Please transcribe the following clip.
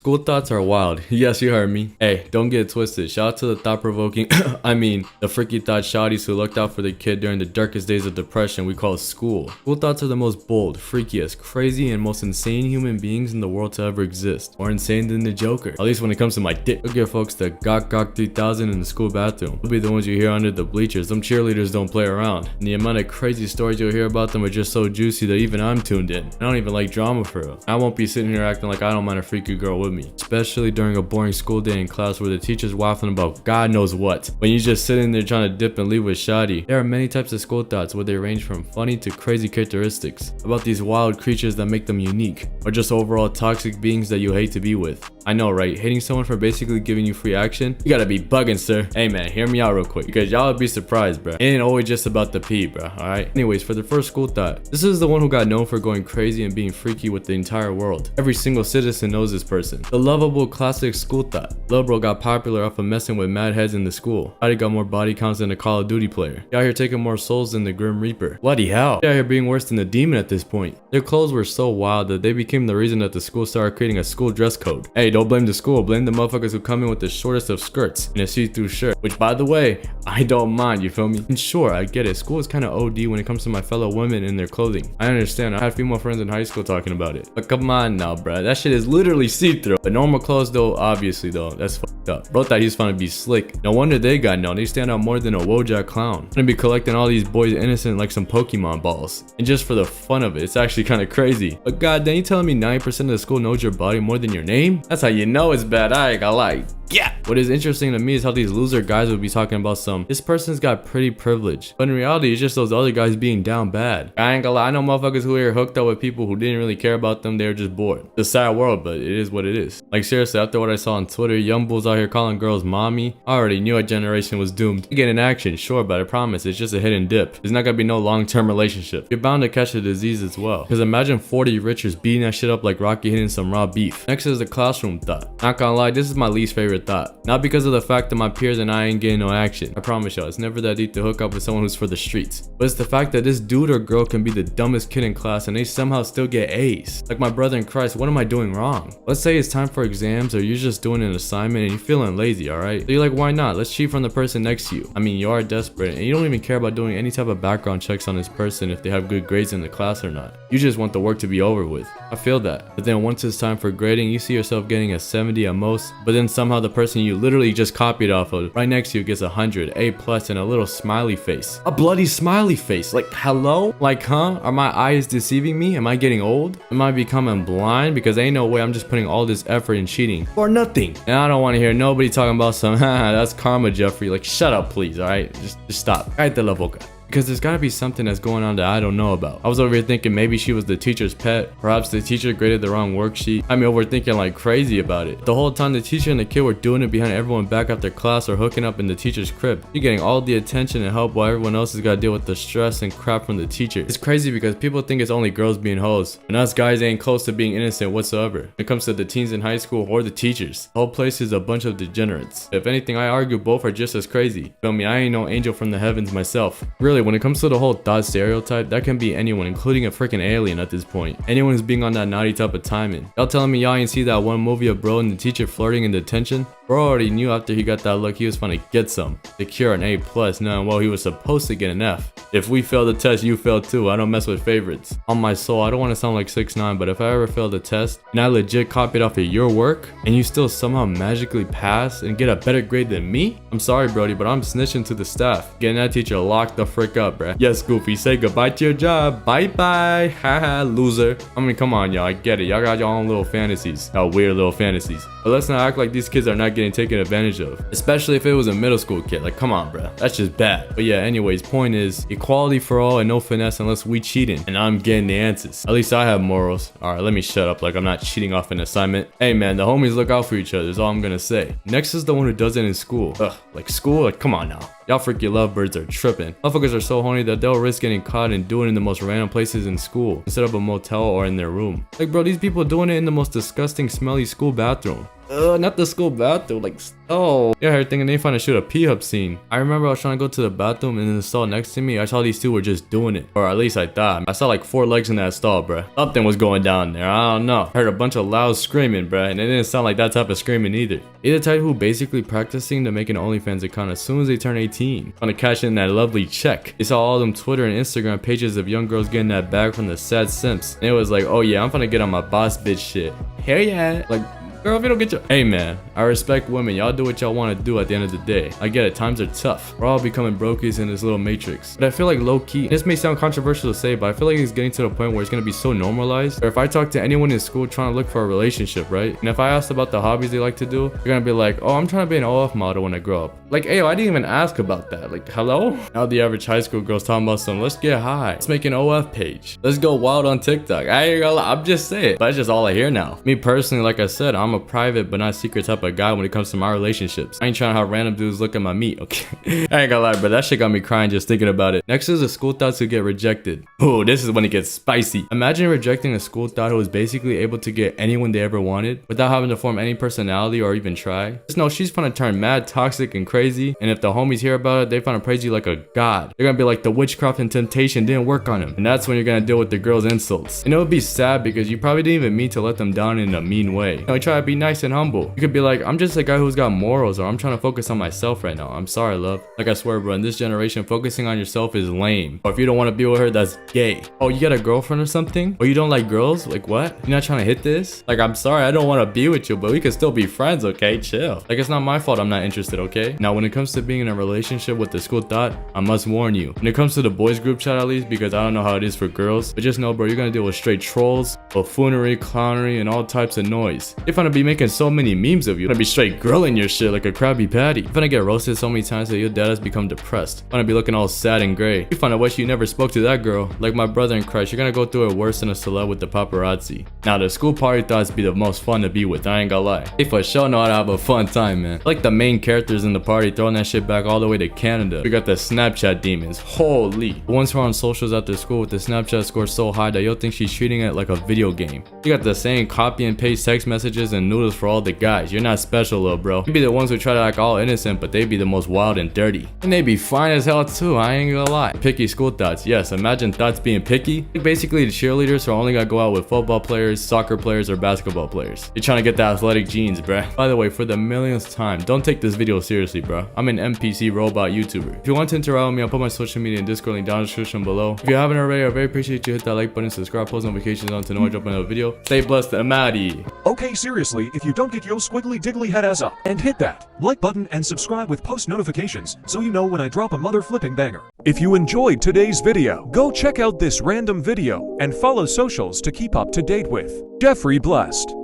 School thoughts are wild. Yes, you heard me. Hey, don't get it twisted. Shout out to the thought-provoking, the freaky thought shawties who looked out for the kid during the darkest days of depression we call school. School thoughts are the most bold, freakiest, crazy, and most insane human beings in the world to ever exist. More insane than the Joker. At least when it comes to my dick. Look at folks that gok 3000 in the school bathroom. They'll be the ones you hear under the bleachers. Them cheerleaders don't play around. And the amount of crazy stories you'll hear about them are just so juicy that even I'm tuned in. I don't even like drama for real. I won't be sitting here acting like I don't mind a freaky girl with me. Especially during a boring school day in class where the teacher's waffling about God knows what. When you're just sitting there trying to dip and leave with shoddy. There are many types of school thoughts where they range from funny to crazy characteristics about these wild creatures that make them unique, or just overall toxic beings that you hate to be with. I know, right? Hating someone for basically giving you free action? You gotta be bugging, sir. Hey man, hear me out real quick, because y'all would be surprised, bruh. It ain't always just about the pee, bruh, alright? Anyways, for the first school thought, this is the one who got known for going crazy and being freaky with the entire world. Every single citizen knows this person. The lovable classic school thought. Lil bro got popular off of messing with mad heads in the school. He got more body counts than a Call of Duty player. He out here taking more souls than the Grim Reaper. Bloody hell. He out here being worse than the demon at this point. Their clothes were so wild that they became the reason that the school started creating a school dress code. Hey, don't blame the school, blame the motherfuckers who come in with the shortest of skirts and a see-through shirt. Which, by the way, I don't mind, you feel me? And sure, I get it. School is kind of OD when it comes to my fellow women and their clothing. I understand. I had female friends in high school talking about it. But come on now, bruh. That shit is literally see-through. But normal clothes though, obviously though, that's fucked up. Bro thought he was trying to be slick. No wonder they got known. They stand out more than a Wojak clown. Gonna be collecting all these boys innocent like some Pokemon balls. And just for the fun of it, it's actually kind of crazy. But goddamn, you telling me 90% of the school knows your body more than your name? That's how you know it's bad. I ain't gonna lie. Yeah. What is interesting to me is how these loser guys would be talking about this person's got pretty privilege. But in reality, it's just those other guys being down bad. I ain't gonna lie, I know motherfuckers who are hooked up with people who didn't really care about them. They were just bored. It's a sad world, but it is what it is. Like seriously, after what I saw on Twitter, young bulls out here calling girls mommy, I already knew our generation was doomed. You get in action, sure, but I promise it's just a hit and dip. There's not gonna be no long-term relationship. You're bound to catch a disease as well. Because imagine 40 Richards beating that shit up like Rocky hitting some raw beef. Next is the classroom thought. Not gonna lie, this is my least favorite thought. Not because of the fact that my peers and I ain't getting no action. I promise y'all, it's never that deep to hook up with someone who's for the streets. But it's the fact that this dude or girl can be the dumbest kid in class and they somehow still get A's. Like my brother in Christ, what am I doing wrong? Let's say it's time for exams or you're just doing an assignment and you're feeling lazy, alright? So you're like, why not? Let's cheat from the person next to you. I mean, you are desperate and you don't even care about doing any type of background checks on this person if they have good grades in the class or not. You just want the work to be over with. I feel that. But then once it's time for grading, you see yourself getting a 70 at most, but then somehow the person you literally just copied off of right next to you gets 100, A+, and a little smiley face. A bloody smiley face. Like, hello? Like, huh? Are my eyes deceiving me? Am I getting old? Am I becoming blind? Because ain't no way I'm just putting all this effort in cheating for nothing. And I don't want to hear nobody talking about some, haha, that's karma, Jeffrey. Like, shut up, please, alright? Just stop. Cállate la boca. Because there's gotta be something that's going on that I don't know about. I was over here thinking maybe she was the teacher's pet. Perhaps the teacher graded the wrong worksheet. I mean, overthinking like crazy about it. The whole time the teacher and the kid were doing it behind everyone back after class or hooking up in the teacher's crib. You're getting all the attention and help while everyone else has gotta deal with the stress and crap from the teacher. It's crazy because people think it's only girls being hoes. And us guys ain't close to being innocent whatsoever. When it comes to the teens in high school or the teachers. The whole place is a bunch of degenerates. If anything, I argue both are just as crazy. Feel me, I ain't no angel from the heavens myself. Really, when it comes to the whole thought stereotype, that can be anyone, including a freaking alien at this point. Anyone who's being on that naughty type of timing. Y'all telling me y'all ain't see that one movie of bro and the teacher flirting in detention? Bro already knew after he got that look he was finna get some. Secure an A+, knowing well he was supposed to get an F. If we fail the test, you fail too. I don't mess with favorites. On my soul, I don't want to sound like 6ix9ine, but if I ever fail the test and I legit copied off of your work and you still somehow magically pass and get a better grade than me, I'm sorry Brody, but I'm snitching to the staff. Getting that teacher locked the frick up, bruh. Yes, Goofy, say goodbye to your job. Bye bye. Haha, loser. I mean, come on y'all, I get it. Y'all got your own little fantasies. Y'all weird little fantasies. But let's not act like these kids are not getting taken advantage of. Especially if it was a middle school kid. Like, come on, bruh. That's just bad. But yeah, anyways, point is, equality for all and no finesse unless we cheating. And I'm getting the answers. At least I have morals. Alright, let me shut up like I'm not cheating off an assignment. Hey man, the homies look out for each other is all I'm gonna say. Next is the one who does it in school. Ugh, like school? Like, come on now. Y'all freaky lovebirds are tripping. Motherfuckers are so horny that they'll risk getting caught and doing it in the most random places in school instead of a motel or in their room. Like bro, these people doing it in the most disgusting smelly school bathroom. Not the school bathroom, like, oh. Yeah, her thinking they trying to shoot a pee-up scene. I remember I was trying to go to the bathroom and in the stall next to me, I saw these two were just doing it. Or at least I thought. I saw like 4 legs in that stall, bruh. Something was going down there, I don't know. I heard a bunch of loud screaming, bruh, and it didn't sound like that type of screaming either. They the type who basically practicing to make an OnlyFans account as soon as they turn 18. Trying to cash in that lovely check. They saw all them Twitter and Instagram pages of young girls getting that bag from the sad simps. And it was like, oh yeah, I'm gonna get on my boss bitch shit. Hell yeah. Like, girl, if you don't get your— Hey man, I respect women. Y'all do what y'all want to do at the end of the day. I get it, times are tough. We're all becoming brokies in this little matrix. But I feel like low-key, this may sound controversial to say, but I feel like it's getting to the point where it's gonna be so normalized. Or if I talk to anyone in school trying to look for a relationship, right? And if I ask about the hobbies they like to do, they're gonna be like, oh, I'm trying to be an OF model when I grow up. Like, hey, I didn't even ask about that. Like, hello? Now the average high school girl's talking about some, let's get high. Let's make an OF page. Let's go wild on TikTok. I ain't gonna lie, I'm just saying. But that's just all I hear now. Me personally, like I said, I'm a private but not secret type of guy when it comes to my relationships. I ain't trying to have random dudes look at my meat, okay? I ain't gonna lie, but that shit got me crying just thinking about it. Next is the school thoughts who get rejected. Oh, this is when it gets spicy. Imagine rejecting a school thought who was basically able to get anyone they ever wanted without having to form any personality or even try. Just know she's gonna turn mad toxic and crazy, and if the homies hear about it, they gonna praise you like a god. They're gonna be like, the witchcraft and temptation didn't work on him. And that's when you're gonna deal with the girl's insults. And it would be sad because you probably didn't even mean to let them down in a mean way. You know, you try to be nice and humble. You could be like, I'm just a guy who's got morals, or I'm trying to focus on myself right now. I'm sorry, love. Like, I swear, bro, in this generation, focusing on yourself is lame. Or if you don't want to be with her, that's gay. Oh, you got a girlfriend or something? Or you don't like girls? Like, what? You're not trying to hit this? Like, I'm sorry, I don't want to be with you, but we can still be friends, okay? Chill. Like, it's not my fault I'm not interested, okay? Now, when it comes to being in a relationship with the school thought, I must warn you. When it comes to the boys group chat, at least, because I don't know how it is for girls, but just know, bro, you're gonna deal with straight trolls, buffoonery, clownery, and all types of noise. They're gonna be making so many memes of you. You're gonna be straight grilling your shit like a Krabby Patty. You're gonna get roasted so many times that your dad has become depressed. You're gonna be looking all sad and gray. You find out wish you never spoke to that girl. Like my brother in Christ, you're gonna go through it worse than a celeb with the paparazzi. Now, the school party thoughts be the most fun to be with, I ain't gonna lie. They for sure know how to have a fun time, man. Like the main characters in the party throwing that shit back all the way to Canada. We got the Snapchat demons. Holy. The ones who are on socials after school with the Snapchat score so high that you'll think she's treating it like a video game. You got the same copy and paste text messages and noodles for all the guys. You're not special, little bro. You be the ones who try to act all innocent, but they be the most wild and dirty. And they be fine as hell too, I ain't gonna lie. Picky school thoughts. Yes, imagine thoughts being picky. Basically the cheerleaders who only gotta go out with football players, soccer players, or basketball players. You're trying to get the athletic genes, bruh. By the way, for the millionth time, don't take this video seriously, bruh. I'm an NPC robot YouTuber. If you want to interact with me, I'll put my social media and Discord link down in the description below. If you haven't already, I very appreciate you hit that like button, subscribe, post notifications on to know I drop another video. Stay blessed, I'm outta. Okay, seriously, if you don't get your squiggly diggly head ass up and hit that like button and subscribe with post notifications so you know when I drop a mother flipping banger. If you enjoyed today's video, go check out this random video and follow socials to keep up to date with Jeffrey Blessed.